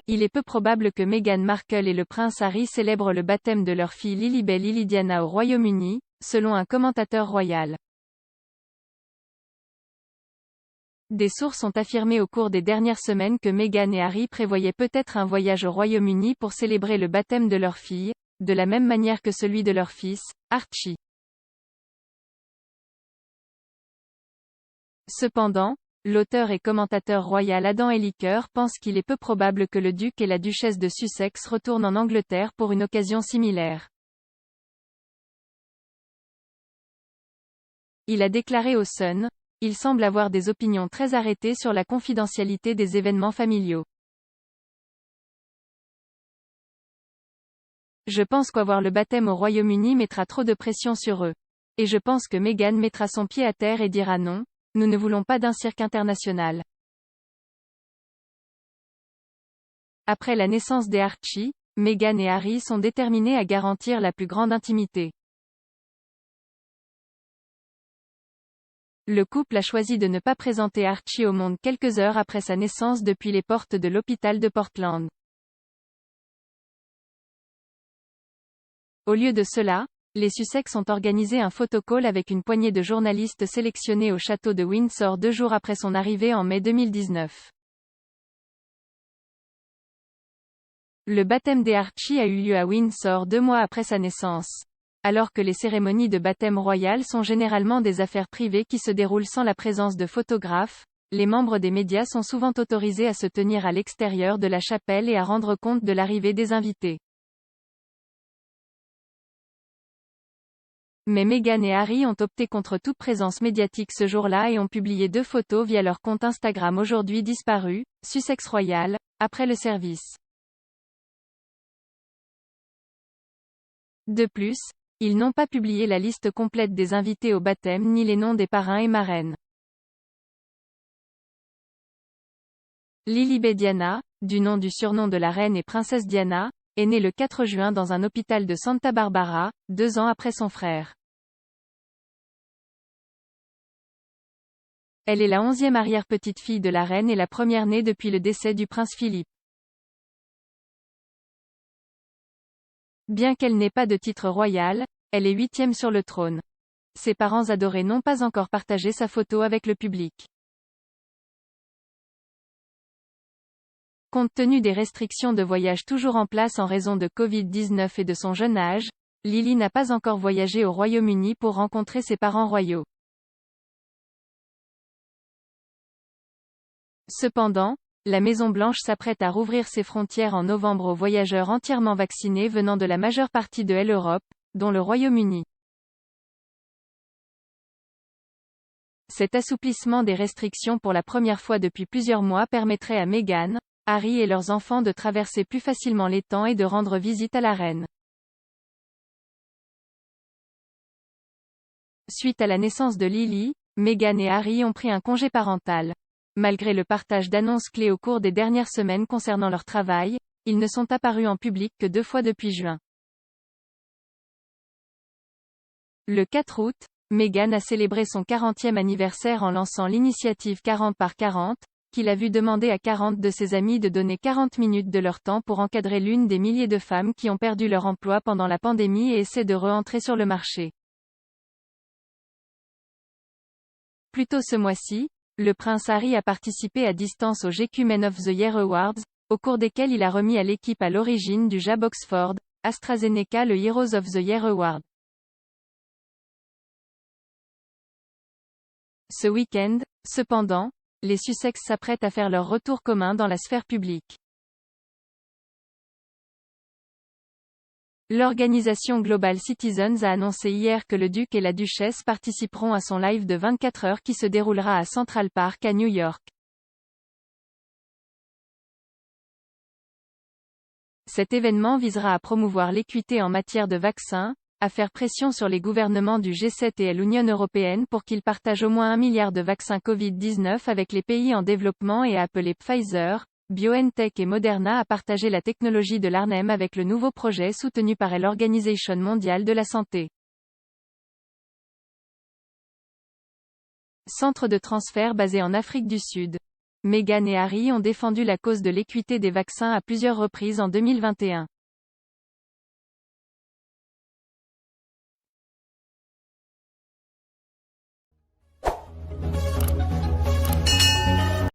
Il est peu probable que Meghan Markle et le prince Harry célèbrent le baptême de leur fille Lilibet Lily-Diana au Royaume-Uni, selon un commentateur royal. Des sources ont affirmé au cours des dernières semaines que Meghan et Harry prévoyaient peut-être un voyage au Royaume-Uni pour célébrer le baptême de leur fille, de la même manière que celui de leur fils, Archie. Cependant, l'auteur et commentateur royal Adam Elliker pense qu'il est peu probable que le duc et la duchesse de Sussex retournent en Angleterre pour une occasion similaire. Il a déclaré au Sun: « Il semble avoir des opinions très arrêtées sur la confidentialité des événements familiaux. Je pense qu'avoir le baptême au Royaume-Uni mettra trop de pression sur eux. Et je pense que Meghan mettra son pied à terre et dira non, nous ne voulons pas d'un cirque international. » Après la naissance des Archie, Meghan et Harry sont déterminés à garantir la plus grande intimité. Le couple a choisi de ne pas présenter Archie au monde quelques heures après sa naissance depuis les portes de l'hôpital de Portland. Au lieu de cela, les Sussex ont organisé un photocall avec une poignée de journalistes sélectionnés au château de Windsor 2 jours après son arrivée en mai 2019. Le baptême des Archie a eu lieu à Windsor 2 mois après sa naissance. Alors que les cérémonies de baptême royal sont généralement des affaires privées qui se déroulent sans la présence de photographes, les membres des médias sont souvent autorisés à se tenir à l'extérieur de la chapelle et à rendre compte de l'arrivée des invités. Mais Meghan et Harry ont opté contre toute présence médiatique ce jour-là et ont publié 2 photos via leur compte Instagram aujourd'hui disparu, Sussex Royal, après le service. De plus, ils n'ont pas publié la liste complète des invités au baptême ni les noms des parrains et marraines. Lilibet Diana, du nom du surnom de la reine et princesse Diana, est née le 4 juin dans un hôpital de Santa Barbara, 2 ans après son frère. Elle est la 11e arrière-petite-fille de la reine et la première née depuis le décès du prince Philippe. Bien qu'elle n'ait pas de titre royal, elle est 8e sur le trône. Ses parents adorés n'ont pas encore partagé sa photo avec le public. Compte tenu des restrictions de voyage toujours en place en raison de Covid-19 et de son jeune âge, Lily n'a pas encore voyagé au Royaume-Uni pour rencontrer ses parents royaux. Cependant, la Maison-Blanche s'apprête à rouvrir ses frontières en novembre aux voyageurs entièrement vaccinés venant de la majeure partie de l'Europe, dont le Royaume-Uni. Cet assouplissement des restrictions pour la première fois depuis plusieurs mois permettrait à Meghan, Harry et leurs enfants de traverser plus facilement l'étang et de rendre visite à la reine. Suite à la naissance de Lily, Meghan et Harry ont pris un congé parental. Malgré le partage d'annonces clés au cours des dernières semaines concernant leur travail, ils ne sont apparus en public que 2 fois depuis juin. Le 4 août, Meghan a célébré son 40e anniversaire en lançant l'initiative 40 par 40, qu'il a vu demander à 40 de ses amis de donner 40 minutes de leur temps pour encadrer l'une des milliers de femmes qui ont perdu leur emploi pendant la pandémie et essaient de re-entrer sur le marché. Plus tôt ce mois-ci, le prince Harry a participé à distance aux GQ Men of the Year Awards, au cours desquels il a remis à l'équipe à l'origine du Jab Oxford, AstraZeneca le Heroes of the Year Award. Ce week-end, cependant, les Sussex s'apprêtent à faire leur retour commun dans la sphère publique. L'organisation Global Citizens a annoncé hier que le duc et la duchesse participeront à son live de 24 heures qui se déroulera à Central Park à New York. Cet événement visera à promouvoir l'équité en matière de vaccins, à faire pression sur les gouvernements du G7 et à l'Union européenne pour qu'ils partagent au moins 1 milliard de vaccins Covid-19 avec les pays en développement et à appeler Pfizer, BioNTech et Moderna à partager la technologie de l'ARNEM avec le nouveau projet soutenu par l'Organisation mondiale de la santé. Centre de transfert basé en Afrique du Sud. Meghan et Harry ont défendu la cause de l'équité des vaccins à plusieurs reprises en 2021.